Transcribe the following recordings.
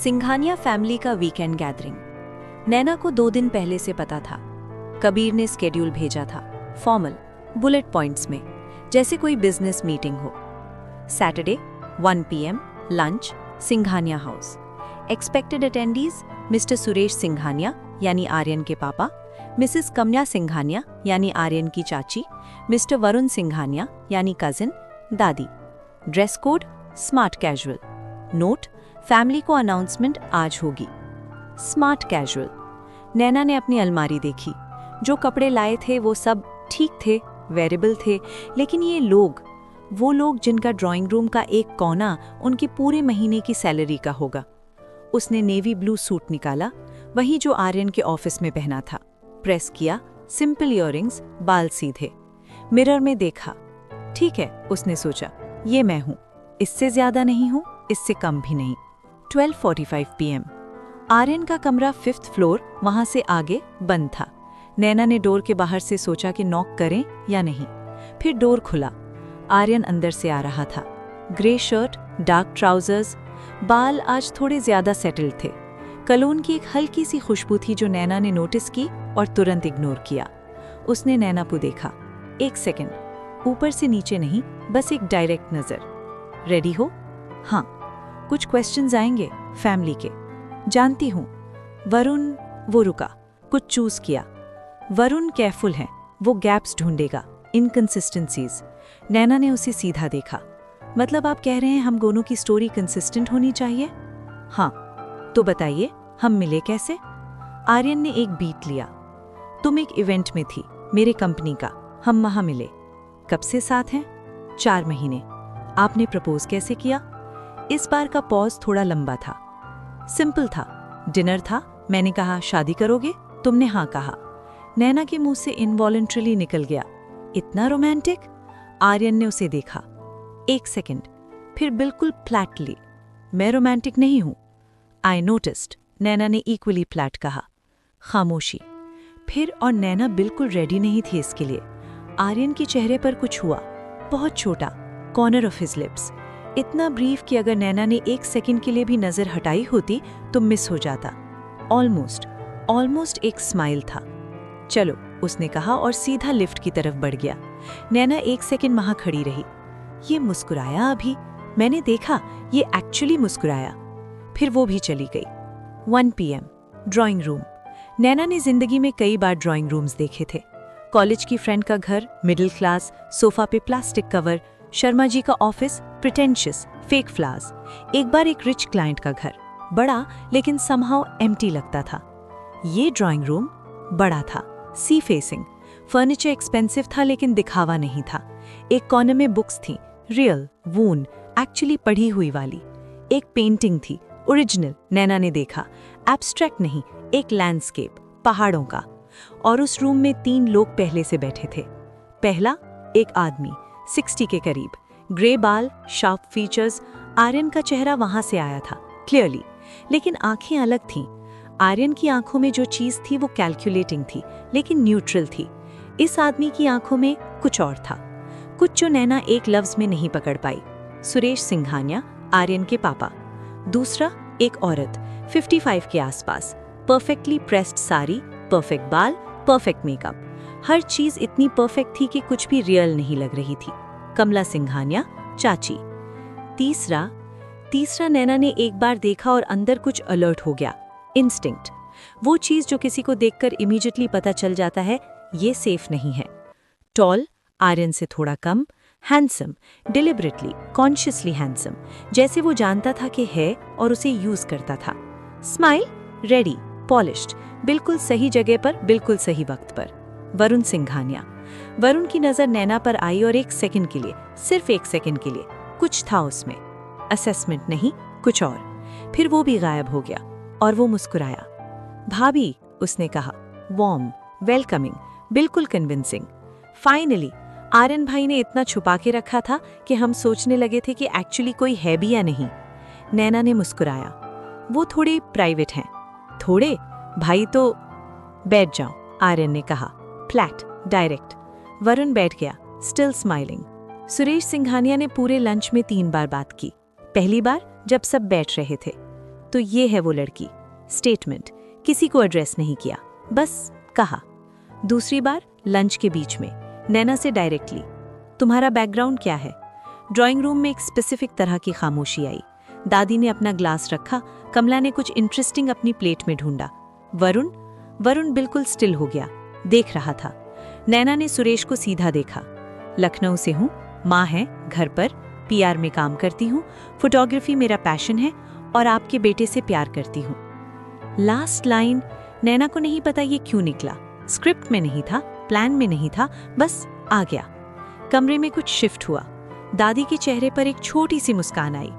Singhania family का weekend gathering. नैना को 2 दिन पहले से पता था। कबीर ने स्केड्यूल भेजा था, फॉर्मल, बुलेट पॉइंट्स में, जैसे कोई बिजनेस मीटिंग हो। Saturday 1 PM lunch, Singhania house. Expected attendees mister Suresh Singhania यानी आर्यन के पापा, मिसेस कमला सिंघानिया यानी आर्यन की चाची, मिस्टर वरुण सिंघानिया यानी कजिन, दादी। Dress code smart casual. Note, family को अनाउंसमेंट आज होगी। Smart casual. नैना ने अपनी अलमारी देखी। जो कपड़े लाए थे वो सब ठीक थे, वेरिएबल थे, लेकिन ये लोग, वो लोग जिनका ड्राइंग रूम का एक कोना उनके पूरे महीने की सैलरी का होगा। उसने नेवी ब्लू सूट निकाला, वही जो आर्यन के ऑफिस में पहना था। प्रेस किया, सिंपल इयररिंग्स, बाल सीधे। मिरर में देखा। ठीक है, उसने सोचा, ये मैं हूं, इससे ज्यादा नहीं हूं, इससे कम भी नहीं। 12:45 PM। आर्यन का कमरा 5th फ्लोर, वहां से आगे बंद था। नैना ने डोर के बाहर से सोचा कि नॉक करें या नहीं। फिर डोर खुला। आर्यन अंदर से आ रहा था। ग्रे शर्ट, डार्क ट्राउजर्स, बाल आज थोड़े ज्यादा सेटल्ड थे। कलोन की एक हल्की सी खुशबू थी जो नैना ने नोटिस की और तुरंत इग्नोर किया। उसने नैना को देखा। 1 सेकंड, ऊपर से नीचे नहीं, बस एक डायरेक्ट नजर। रेडी हो? हाँ। कुछ क्वेश्चंस आएंगे फैमिली के, जानती हूं। वरुण, वो रुका, कुछ चूज किया। वरुण केयरफुल है, वो गैप्स ढूंढेगा, इनकंसिस्टेंसीज। नैना ने उसे सीधा देखा। मतलब आप कह रहे हैं हम दोनों की स्टोरी कंसिस्टेंट होनी चाहिए? हाँ। तो बताइए, हम मिले कैसे? आर्यन ने एक बीट लिया। तुम एक इवेंट में थी, मेरे कंपनी का, हम वहां मिले। कब से साथ हैं? 4 महीने। आपने प्रपोज कैसे किया? इस बार का पॉज थोड़ा लंबा था। सिंपल था, डिनर था, मैंने कहा शादी करोगे, तुमने हाँ कहा। नैना के मुंह से इनवॉलंटरीली निकल गया, इतना रोमांटिक? आर्यन ने उसे देखा। 1 सेकंड, फिर बिल्कुल फ्लैटली, मैं रोमांटिक नहीं हूं। आई नोटिस्ड, नैना ने इक्वली फ्लैट कहा। खामोशी। फिर और नैना बिल्कुल रेडी नहीं थी इसके लिए। आर्यन के चेहरे पर कुछ हुआ, बहुत छोटा, कॉर्नर ऑफ हिज लिप्स, इतना ब्रीफ कि अगर नैना ने 1 सेकंड के लिए भी नजर हटाई होती तो मिस हो जाता। ऑलमोस्ट एक स्माइल था। चलो, उसने कहा और सीधा लिफ्ट की तरफ बढ़ गया। नैना 1 सेकंड वहां खड़ी रही। ये मुस्कुराया अभी? मैंने देखा, ये एक्चुअली मुस्कुराया। फिर वो भी चली गई। 1 PM ड्राइंग रूम। नैना ने जिंदगी में कई बार ड्राइंग रूम्स देखे थे। कॉलेज की फ्रेंड का घर, मिडिल क्लास, सोफा पे प्लास्टिक कवर। शर्मा जी का ऑफिस, प्रिटेंशियस, फेक फ्लावर्स। एक बार एक रिच क्लाइंट का घर, बड़ा लेकिन समहाउ एम्प्टी लगता था। ये ड्राइंग रूम बड़ा था, सी फेसिंग। फर्नीचर एक्सपेंसिव था लेकिन दिखावा नहीं था। एक कॉर्नर में बुक्स थी, रियल, वून, एक्चुअली पढ़ी हुई वाली। एक पेंटिंग थी, ओरिजिनल, नैना ने देखा, एब्स्ट्रैक्ट नहीं, एक लैंडस्केप, पहाड़ों का। और उस रूम में 3 लोग पहले से बैठे थे। पहला, एक आदमी 60 के करीब, ग्रे बाल, शार्प फीचर्स। आर्यन का चेहरा वहां से आया था क्लियरली, लेकिन आंखें अलग थीं। आर्यन की आंखों में जो चीज थी वो कैलकुलेटिंग थी, लेकिन न्यूट्रल थी। इस आदमी की आंखों में कुछ और था, कुछ जो नैना एक लफ्ज में नहीं पकड़ पाई। सुरेश सिंघानिया, आर्यन के पापा। दूसरा, एक औरत 55 के आसपास, परफेक्टली प्रेस्ड साड़ी, परफेक्ट बाल, परफेक्ट मेकअप। हर चीज इतनी परफेक्ट थी कि कुछ भी रियल नहीं लग रही थी। कमला सिंघानिया, चाची। तीसरा नैना ने एक बार देखा और अंदर कुछ अलर्ट हो गया। इंस्टिंक्ट, वो चीज जो किसी को देखकर इमीडिएटली पता चल जाता है ये सेफ नहीं है। टॉल, आर्यन से थोड़ा कम, हैंडसम, डिलिबरेटली, कॉन्शियसली हैंडसम, जैसे वो जानता था कि है और उसे यूज करता था। स्माइल, रेडी, पॉलिश्ड, बिल्कुल सही जगह पर, बिल्कुल सही वक्त पर। वरुण सिंघानिया। वरुण की नजर नैना पर आई और 1 सेकंड के लिए, सिर्फ 1 सेकंड के लिए, कुछ था उसमें। असेसमेंट नहीं, कुछ और। फिर वो भी गायब हो गया और वो मुस्कुराया। भाभी, उसने कहा, वार्म, वेलकमिंग, बिल्कुल कन्विंसिंग। फाइनली, आर्यन भाई ने इतना छुपा के रखा था कि हम सोचने लगे थे कि एक्चुअली कोई है भी या नहीं। नैना ने मुस्कुराया। वो थोड़े प्राइवेट हैं। थोड़े? भाई तो बैठ जाओ, आर्यन ने कहा, फ्लैट, डायरेक्ट। वरुण बैठ गया, स्टिल स्माइलिंग। सुरेश सिंघानिया ने पूरे लंच में 3 बार बात की। पहली बार जब सब बैठ रहे थे, तो ये है वो लड़की। स्टेटमेंट, किसी को एड्रेस नहीं किया, बस कहा। दूसरी बार लंच के बीच में नैना से डायरेक्टली, तुम्हारा बैकग्राउंड क्या है? ड्राइंग रूम में एक स्पेसिफिक तरह की खामोशी आई। दादी ने अपना ग्लास रखा, कमला ने कुछ इंटरेस्टिंग अपनी प्लेट में ढूंढा। वरुण बिल्कुल स्टिल हो गया, देख रहा था। नैना ने सुरेश को सीधा देखा। लखनऊ से हूँ, माँ है, घर पर, PR में काम करती हूँ, फोटोग्राफी मेरा पैशन है और आपके बेटे से प्यार करती हूँ। लास्ट लाइन नैना को नहीं पता ये क्यों निकला। स्क्रिप्ट में नहीं था, प्लान में नहीं था, बस आ गया। कमरे में कुछ शिफ्ट हुआ। दादी के चेहरे पर एक छोटी सी मुस्कान आई।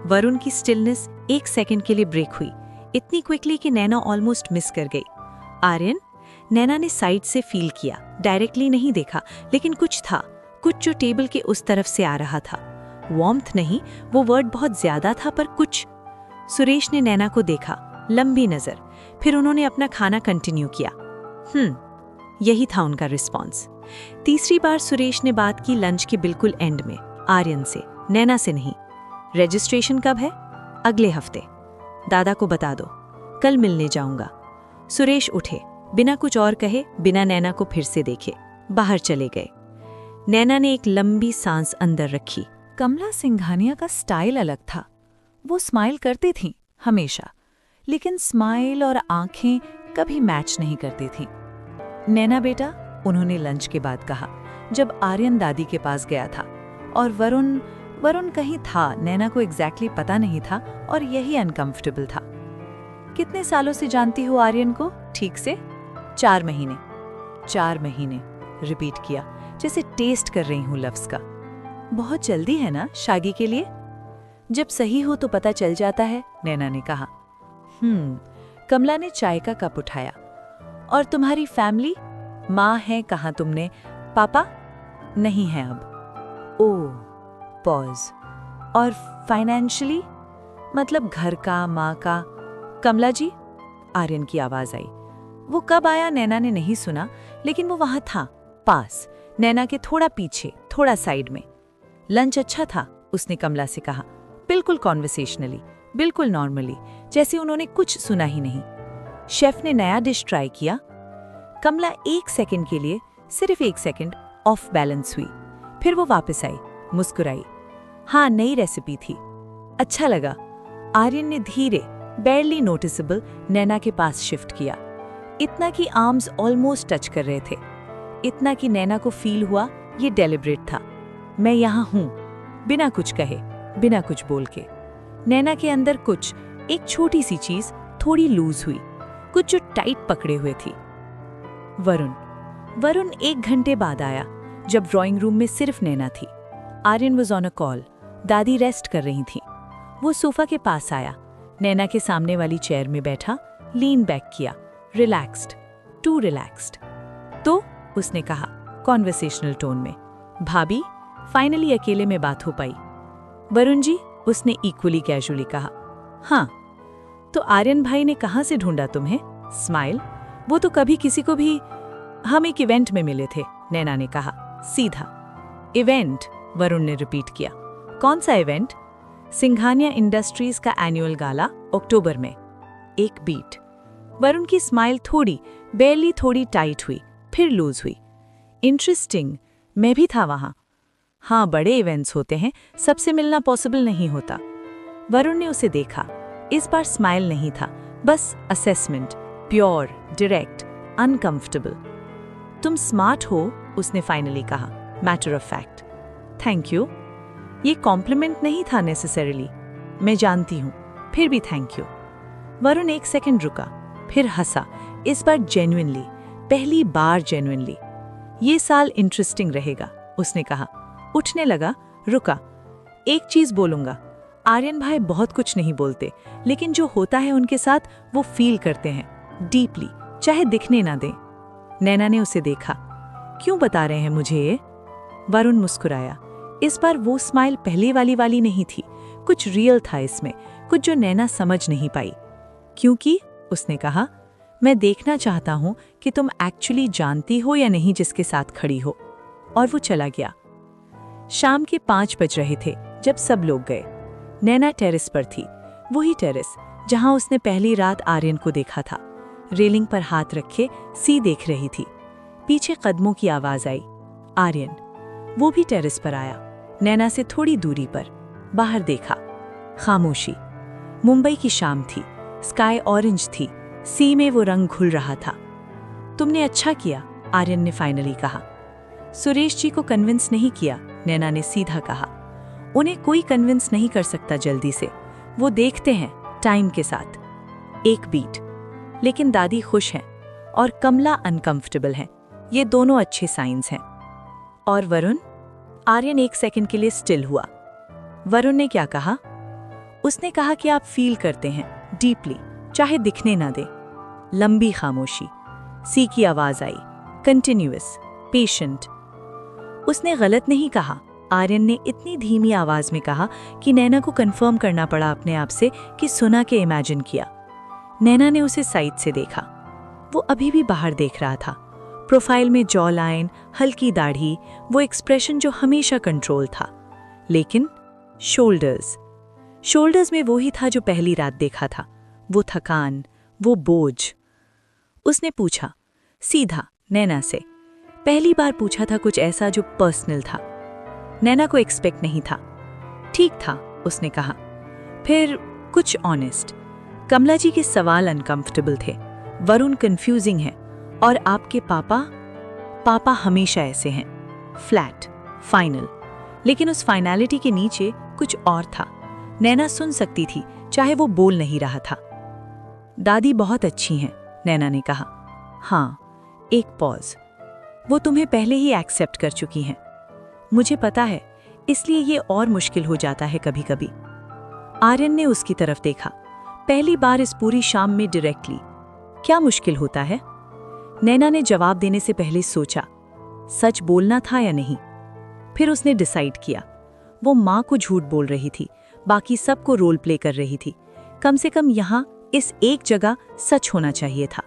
वरुण की स्टिलनेस 1 सेकंड के लिए ब्रेक हुई, इतनी क्विकली कि नैना ऑलमोस्ट मिस कर गई। आर्यन? नैना ने साइड से फील किया, डायरेक्टली नहीं देखा, लेकिन कुछ था, कुछ जो टेबल के उस तरफ से आ रहा था। वार्मथ नहीं, वो वर्ड बहुत ज्यादा था, पर कुछ। सुरेश ने नैना को देखा, लंबी नजर, फिर उन्होंने अपना खाना कंटिन्यू किया। यही था उनका रिस्पॉन्स। तीसरी बार सुरेश ने बात की लंच के बिल्कुल एंड में, आर्यन से, नैना से नहीं। रजिस्ट्रेशन कब है? अगले हफ्ते। दादा को बता दो, कल मिलने जाऊंगा। सुरेश उठे, बिना कुछ और कहे, बिना नैना को फिर से देखे, बाहर चले गए। नैना ने एक लंबी सांस अंदर रखी। कमला सिंघानिया का स्टाइल अलग था। वो स्माइल करती थीं हमेशा, लेकिन स्माइल और आंखें कभी मैच नहीं करती थीं। नैना बेटा, उन्होंने लंच के बाद कहा, जब आर्यन दादी के पास गया था। और वरुण कहीं था, नैना को एग्जैक्टली पता नहीं था, और यही अनकंफर्टेबल था। कितने सालों से जानती हो आर्यन को ठीक से? 4 महीने। 4 महीने, रिपीट किया, जैसे टेस्ट कर रही हूं लफ्ज का। बहुत जल्दी है ना शादी के लिए? जब सही हो तो पता चल जाता है, नैना ने कहा। कमला ने चाय का कप उठाया। और तुम्हारी फैमिली? माँ है कहा तुमने, पापा? नहीं है अब। ओह, पॉज। और फाइनेंशियली? मतलब घर का, माँ का? कमला जी? आर्यन की आवाज आई। वो कब आया नैना ने नहीं सुना, लेकिन वो वहां था, पास, नैना के थोड़ा पीछे, थोड़ा साइड में। लंच अच्छा था, उसने कमला से कहा, बिल्कुल कॉन्वर्सेशनली, बिल्कुल नॉर्मली, जैसे उन्होंने कुछ सुना ही नहीं। शेफ ने नया डिश ट्राई किया। कमला 1 सेकंड के लिए, सिर्फ 1 सेकंड, ऑफ बैलेंस हुई। फिर वो वापस आई, मुस्कुराई। हाँ, नई रेसिपी थी। अच्छा लगा। आर्यन ने धीरे, बेयरली नोटिसेबल, नैना के पास शिफ्ट किया। इतना कि आर्म्स ऑलमोस्ट टच कर रहे थे, इतना कि नैना को फील हुआ ये डेलिब्रेट था। मैं यहाँ हूँ, बिना कुछ कहे, बिना कुछ बोल के। नैना के अंदर कुछ, एक छोटी सी चीज थोड़ी लूज हुई, कुछ जो टाइट पकड़े हुए थी। वरुण 1 घंटे बाद आया, जब ड्राइंग रूम में सिर्फ नैना थी। Aryan was on a call, दादी रेस्ट कर रही थी। वो सोफा के पास आया, नैना के सामने वाली चेयर में बैठा, लीन बैक किया, रिलैक्स्ड, टू रिलैक्स्ड। तो उसने कहा कॉन्वर्सेशनल टोन में, भाभी, फाइनली अकेले में बात हो पाई। वरुण जी, उसने इक्वली कैजुअली कहा। हाँ। तो आर्यन भाई ने कहाँ से ढूंढा तुम्हें? स्माइल। वो तो कभी किसी को भी। हम एक इवेंट में मिले थे, नैना ने कहा, सीधा। इवेंट? वरुण ने रिपीट किया। कौन सा इवेंट? सिंघानिया इंडस्ट्रीज का एनुअल गाला, अक्टूबर में। एक बीट। वरुण की स्माइल थोड़ी, बेयरली थोड़ी टाइट हुई, फिर लूज हुई। इंटरेस्टिंग, मैं भी था वहां। हाँ, बड़े इवेंट्स होते हैं, सबसे मिलना पॉसिबल नहीं होता। वरुण ने उसे देखा। इस बार स्माइल नहीं था, बस असेसमेंट, प्योर, डायरेक्ट, अनकंफर्टेबल। तुम स्मार्ट हो, उसने फाइनली कहा, matter of fact. Thank you. ये कॉम्प्लीमेंट नहीं था नेसेसरीली, मैं जानती हूँ, फिर भी थैंक यू। वरुण 1 सेकंड रुका, फिर हंसा, इस बार जेन्युइनली, पहली बार जेन्युइनली। ये साल इंटरेस्टिंग रहेगा, उसने कहा। उठने लगा, रुका। एक चीज बोलूंगा, आर्यन भाई बहुत कुछ नहीं बोलते, लेकिन जो होता है उनके साथ वो फील करते हैं डीपली, चाहे दिखने ना दें। नैना ने उसे देखा। क्यों बता रहे हैं मुझे ये? वरुण मुस्कुराया। इस बार वो स्माइल पहले वाली नहीं थी, कुछ रियल था इसमें, कुछ जो नैना समझ नहीं पाई। क्योंकि, उसने कहा, मैं देखना चाहता हूं कि तुम एक्चुअली जानती हो या नहीं जिसके साथ खड़ी हो। और वो चला गया। शाम के 5 बज रहे थे जब सब लोग गए। नैना टेरेस पर थी, वही टेरेस जहां उसने पहली रात आर्यन को देखा था। रेलिंग पर हाथ रखे सी देख रही थी। पीछे कदमों की आवाज आई। आर्यन। वो भी टेरेस पर आया, नैना से थोड़ी दूरी पर। बाहर देखा, खामोशी। मुंबई की शाम थी, स्काई ऑरेंज थी, सी में वो रंग घुल रहा था। तुमने अच्छा किया, आर्यन ने फाइनली कहा। सुरेश जी को कन्विंस नहीं किया, नैना ने सीधा कहा। उन्हें कोई कन्विंस नहीं कर सकता जल्दी से, वो देखते हैं टाइम के साथ। एक बीट। लेकिन दादी खुश हैं और कमला अनकंफर्टेबल है, ये दोनों अच्छे साइंस हैं। और वरुण? आर्यन एक सेकंड के लिए स्टिल हुआ। वरुण ने क्या कहा? उसने कहा कि आप फील करते हैं डीपली, चाहे दिखने ना दे। लंबी खामोशी। सी की आवाज आई, कंटिन्यूअस, पेशेंट। उसने गलत नहीं कहा, आर्यन ने इतनी धीमी आवाज में कहा कि नैना को कंफर्म करना पड़ा अपने आप से कि सुना के इमेजिन किया। नैना ने उसे साइड से देखा। वो अभी भी बाहर देख रहा था। प्रोफाइल में जॉ लाइन, हल्की दाढ़ी, वो एक्सप्रेशन जो हमेशा कंट्रोल था। लेकिन शोल्डर्स में वो ही था जो पहली रात देखा था। वो थकान, वो बोझ। उसने पूछा, सीधा, नैना से। पहली बार पूछा था कुछ ऐसा जो पर्सनल था। नैना को एक्सपेक्ट नहीं था। ठीक था, उसने कहा। फिर कुछ ऑनेस्ट। कमला जी के सवाल अनकंफर्टेबल थे। वरुण कंफ्यूजिंग है, और आपके पापा हमेशा ऐसे हैं, फ्लैट, फाइनल। लेकिन उस फाइनलिटी के नीचे कुछ और था। नैना सुन सकती थी, चाहे वो बोल नहीं रहा था। दादी बहुत अच्छी हैं, नैना ने कहा। हाँ, एक पॉज। वो तुम्हें पहले ही एक्सेप्ट कर चुकी हैं। मुझे पता है, इसलिए ये और मुश्किल हो जाता है कभी कभी। आर्यन ने उसकी तरफ देखा, पहली बार इस पूरी शाम में डायरेक्टली। क्या मुश्किल होता है? नैना ने जवाब देने से पहले सोचा, सच बोलना था या नहीं। फिर उसने डिसाइड किया। वो माँ को झूठ बोल रही थी, बाकी सबको रोल प्ले कर रही थी। कम से कम यहाँ इस एक जगह सच होना चाहिए था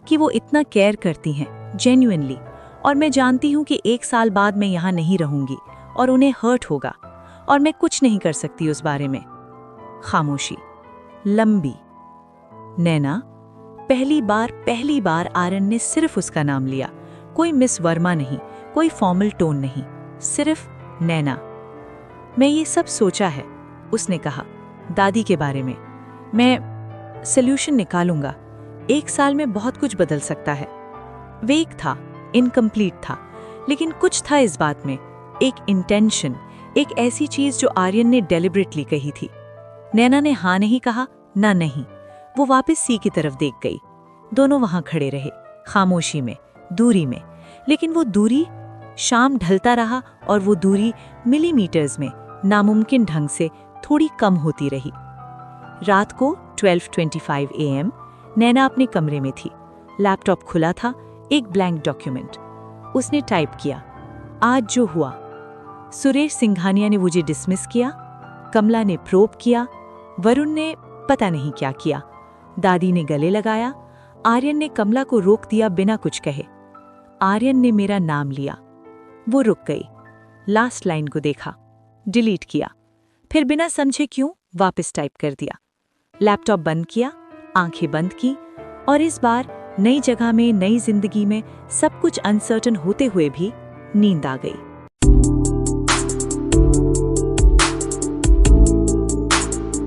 कि वो इतना केयर करती हैं, जेन्युइनली। और मैं जानती हूँ कि 1 साल बाद मैं यहाँ नहीं रहूंगी और उन्हें हर्ट होगा, और मैं कुछ नहीं कर सकती उस बारे में। खामोशी, लंबी। नैना। पहली बार आर्यन ने सिर्फ उसका नाम लिया। कोई मिस वर्मा नहीं, कोई फॉर्मल टोन नहीं, सिर्फ नैना। मैं ये सब सोचा है, उसने कहा, दादी के बारे में। मैं सॉल्यूशन निकालूंगा। 1 साल में बहुत कुछ बदल सकता है। वेग था, इनकम्प्लीट था, लेकिन कुछ था इस बात में, एक इंटेंशन, एक ऐसी चीज जो आर्यन ने डेलिबरेटली कही थी। नैना ने हाँ नहीं कहा, ना नहीं। वो वापस सी की तरफ देख गई। दोनों वहां खड़े रहे, खामोशी में, दूरी में। लेकिन वो दूरी, शाम ढलता रहा और वो दूरी मिलीमीटर्स में, नामुमकिन ढंग से थोड़ी कम होती रही। रात को 12:25 AM नैना अपने कमरे में थी। लैपटॉप खुला था, एक ब्लैंक डॉक्यूमेंट। उसने टाइप किया, आज जो हुआ। सुरेश सिंघानिया ने मुझे डिसमिस किया, कमला ने प्रोब किया, वरुण ने पता नहीं क्या किया, दादी ने गले लगाया, आर्यन ने कमला को रोक दिया बिना कुछ कहे। आर्यन ने मेरा नाम लिया। वो रुक गई, लास्ट लाइन को देखा, डिलीट किया, फिर बिना समझे क्यों वापस टाइप कर दिया। लैपटॉप बंद किया, आंखें बंद की, और इस बार नई जगह में, नई जिंदगी में सब कुछ अनसर्टन होते हुए भी नींद आ गई।